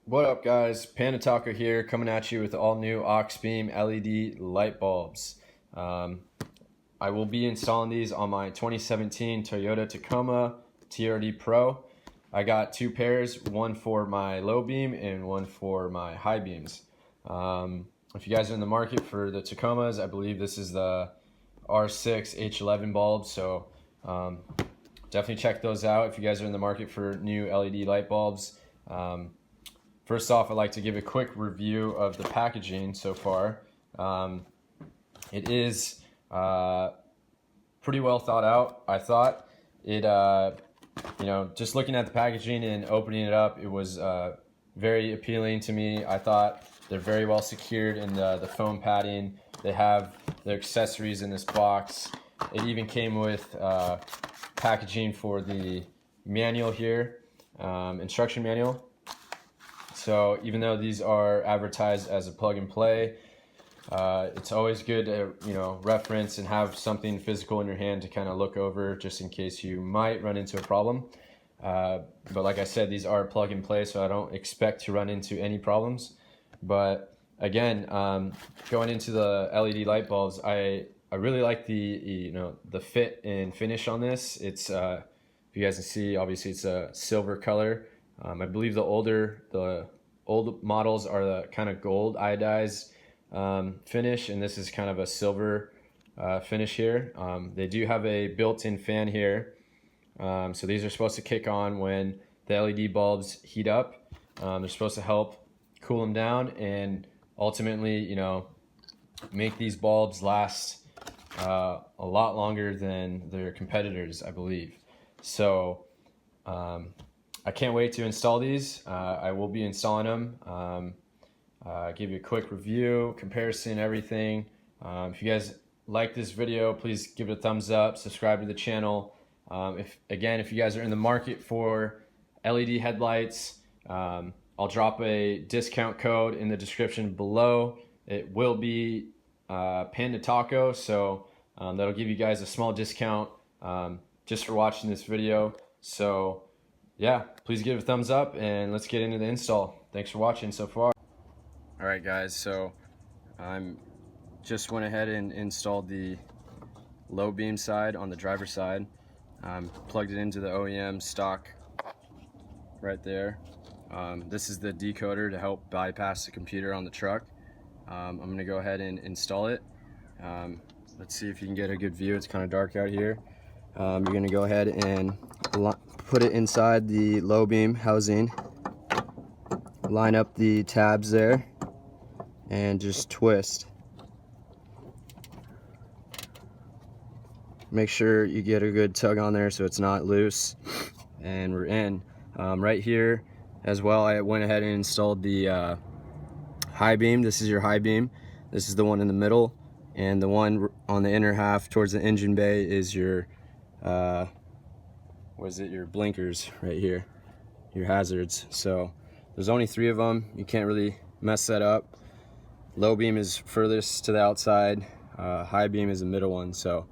What up, guys? Panda Talker here, coming at you with all new Auxbeam LED light bulbs. I will be installing these on my 2017 Toyota Tacoma TRD Pro. I got two pairs, one for my low beam and one for my high beams. If you guys are in the market for the Tacomas, I believe this is the R6 H11 bulb, so definitely check those out if you guys are in the market for new LED light bulbs. First off, I'd like to give a quick review of the packaging so far. It is pretty well thought out. I thought it, just looking at the packaging and opening it up, it was very appealing to me. I thought they're very well secured in the foam padding. They have their accessories in this box. It even came with packaging for the manual here, instruction manual. So even though these are advertised as a plug and play, it's always good to reference and have something physical in your hand to kind of look over just in case you might run into a problem. But like I said, these are plug and play, so I don't expect to run into any problems. But again, going into the LED light bulbs, I really like the fit and finish on this. It's if you guys can see, obviously it's a silver color. I believe the old models are the kind of gold iodized finish, and this is kind of a silver finish here. They do have a built-in fan here, so these are supposed to kick on when the LED bulbs heat up. They're supposed to help cool them down and ultimately, make these bulbs last a lot longer than their competitors, I believe. So I can't wait to install these. I will be installing them. Give you a quick review, comparison, everything. If you guys like this video, please give it a thumbs up, subscribe to the channel. If you guys are in the market for LED headlights, I'll drop a discount code in the description below. It will be Panda Taco, so that'll give you guys a small discount just for watching this video. So yeah, please give it a thumbs up and let's get into the install. Thanks for watching so far. All right, guys, so I'm just went ahead and installed the low beam side on the driver's side. Plugged it into the OEM stock right there. This is the decoder to help bypass the computer on the truck. I'm gonna go ahead and install it. Let's see if you can get a good view. It's kind of dark out here. You're gonna go ahead and put it inside the low beam housing, line up the tabs there, and just twist. Make sure you get a good tug on there so it's not loose, and we're in. Right here as well, I went ahead and installed the high beam. This is your high beam. This is the one in the middle, and the one on the inner half towards the engine bay is your your blinkers right here, your hazards. So there's only 3 of them. You can't really mess that up. Low beam is furthest to the outside, high beam is the middle one. So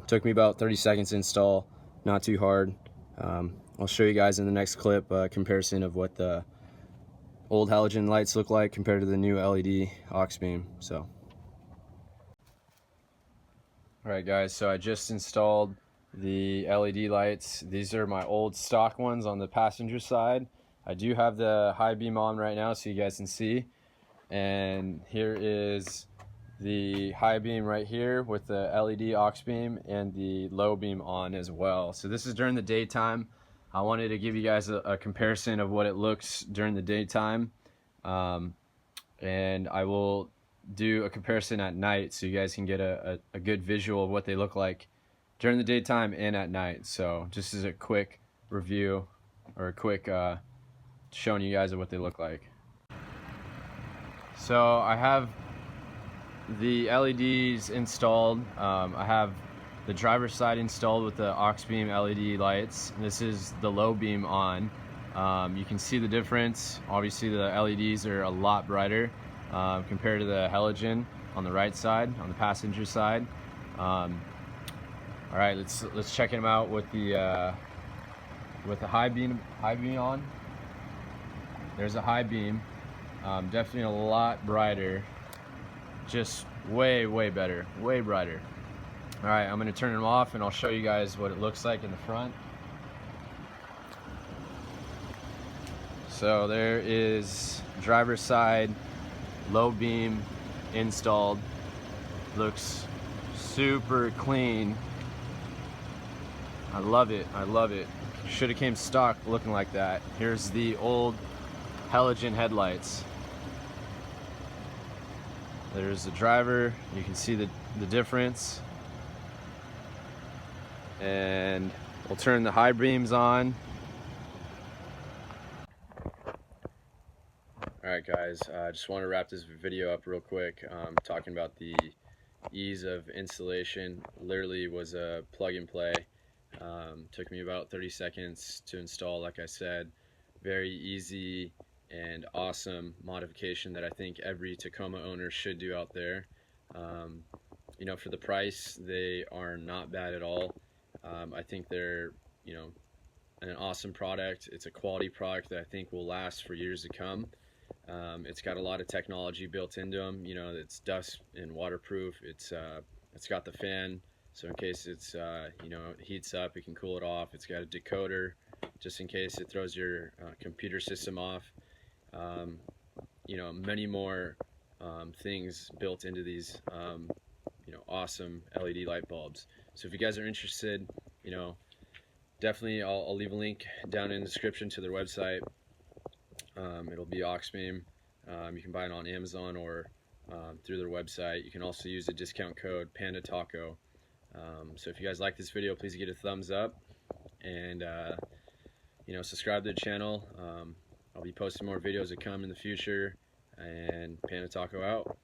took me about 30 seconds to install, not too hard. I'll show you guys in the next clip a comparison of what the old halogen lights look like compared to the new LED Auxbeam. So all right, guys, so I just installed the LED lights. These are my old stock ones on the passenger side. I do have the high beam on right now so you guys can see, and here is the high beam right here with the LED Auxbeam and the low beam on as well. So this is during the daytime. I wanted to give you guys a comparison of what it looks during the daytime, and I will do a comparison at night so you guys can get a good visual of what they look like during the daytime and at night. So just as a quick review or a quick showing you guys of what they look like. So I have the LEDs installed. I have the driver's side installed with the Auxbeam LED lights. This is the low beam on. You can see the difference. Obviously the LEDs are a lot brighter compared to the halogen on the right side, on the passenger side. All right, let's check them out with the high beam on. there's a high beam. Definitely a lot brighter. Just way better, way brighter. All right, I'm gonna turn them off and I'll show you guys what it looks like in the front. So there is driver's side low beam installed. Looks super clean. I love it, I love it. Should have came stock looking like that. Here's the old halogen headlights. There's the driver, you can see the difference. And we'll turn the high beams on. Alright guys, I just want to wrap this video up real quick, talking about the ease of installation. Literally was a plug and play. Took me about 30 seconds to install, like I said. Very easy and awesome modification that I think every Tacoma owner should do out there. You know, for the price, they are not bad at all. I think they're, you know, an awesome product. It's a quality product that I think will last for years to come. It's got a lot of technology built into them. You know, it's dust and waterproof. It's got the fan, so in case it's you know, heats up, it can cool it off. It's got a decoder, just in case it throws your computer system off. You know, many more things built into these you know, awesome LED light bulbs. So if you guys are interested, you know, definitely I'll leave a link down in the description to their website. It'll be Auxbeam. You can buy it on Amazon or through their website. You can also use the discount code PandaTaco. So if you guys like this video, please give it a thumbs up, and you know, subscribe to the channel. I'll be posting more videos that come in the future, and PandaTaco out.